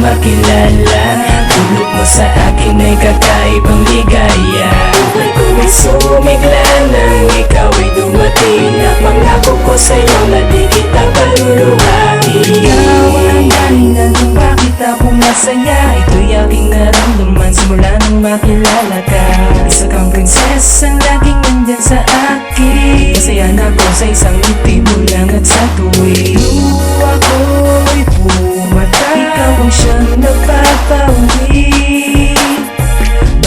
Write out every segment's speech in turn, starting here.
makilala. Tulog mo sa akin ay kakaibang ligaya. Buhay ko ay sumigla nang ikaw ay dumating. At pangako ko sa'yo na di kita paluluhain. Ikaw ang dahilan kung bakit ako masaya. Ito'y aking naramdaman simula nang makilala ka. Isa kang prinsesang laging nandyan sa akin. Masaya na ako sa isang ngiti mo lang at sa tuwing luha ko'y pumatay. Ikaw ang siyang nagpapauwi.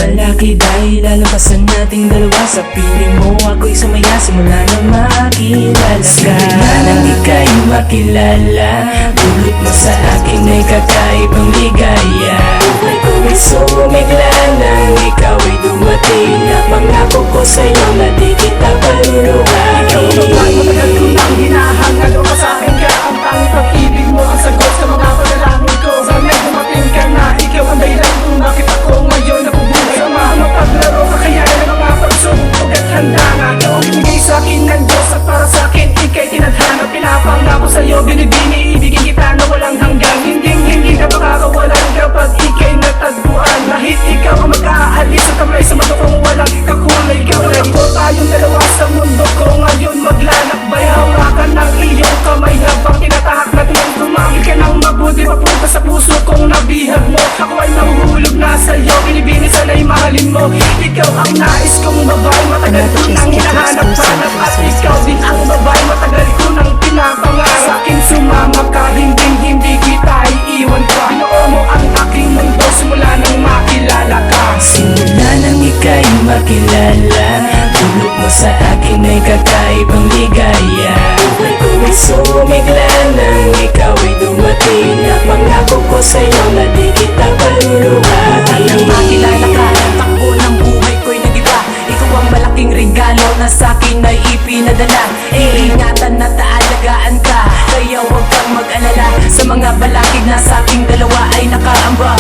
Balaki dahil lalabasan nating dalawa. Sa piling mo ako'y sumaya simula na makilala ka. Simula nang ika'y makilala. Dulot mo sa akin ay kakaibang ligaya. Buhay ko ay sumigla nang ikaw ay dumating. At pangako ko sa'yo na di kita paluluhain. Ikaw ang babae, matagal ko nang hinahangad. O masakin ka, ang tanging pag-ibig mo ang sagot sa mga panalangin ko. Sana'y dumating ka na, ikaw ang dahilan kung bakit ako ngayon nabubuhay. Sa mga paglaro, kakayanan ng mga pagsubok at handa nga. Ikaw ang binigay sa'kin ng Diyos at para sa'kin ika'y tinadhana. Pinapangako sa'yo, binibini, ibigin kita na walang hanggang. Hindi ka makakawalan kapag ika'y natagpuan. Kahit ikaw ang mag-aalis at kamay sa mata kong walang kakulay. Ikaw po tayong dalawa sa mundo ko ngayon maglalakbay. Hawakan ng iyong kamay habang tinatahak natin. Tumangin ka ng mabuti, mapunta sa puso kong nabihag mo. Ako ay nahuhulog na sa'yo, binibini sana'y mahalin mo. Ikaw ang nais kong babae, matagal ko nang hinahanap-hanap. At ikaw din ang babae, matagal ko nang pinapangarap. Sa'kin sumama ka, hindi kita iiwan pa. Pinoo mo ang aking mundo simula nang makilala ka. Simula nang ika'y makilala. Tulog mo sa akin ay kakaibang ligaya. Buhay ko ay sumigla nang ikaw ay dumating. At pangako ko sa'yo na di kita paluluhain. Nang makilala ka, takbo ng buhay ko'y nagiba. Ikaw ang malaking regalo na sa'kin ay ipinadala. Iingatan at aalagaan ka, kaya huwag kang mag-alala. Sa mga balakid na sa'ting dalawa ay nakaamba.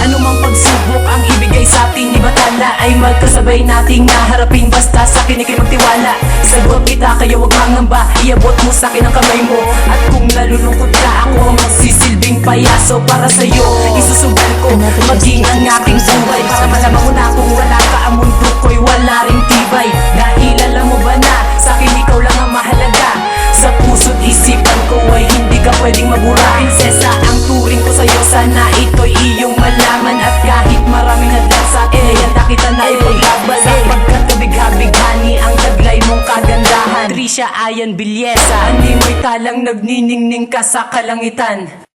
Anumang pagsubok ang ibigay sa'ting ibatala ay magkasabay nating naharapin. Basta sa'kin ika'y magtiwala. Sagot kita kaya huwag mangamba. Iabot mo sa'kin ang kamay mo. At kung nalulungkot ka, ako ang magsisilbing payaso para sa'yo. Isusugal ko maging ang aking buhay. Para malaman mo na kung wala ka, ang mundo ko'y wala ring tibay. Dahil alam mo ba na sa'kin ikaw lang ang mahalaga. Sa puso't isipan ko ay hindi ka pwedeng mabura. Prinsesa ang turing ko sa'yo, sana ito'y iyong malaman. At kahit maraming hadlang sa'tin, ay handa kita na ipaglaban. Sapagkat kabig-habighani ang taglay mong kagandahan. Trisha Ayan Bilyesa, ani mo'y talang nagniningning ka sa kalangitan.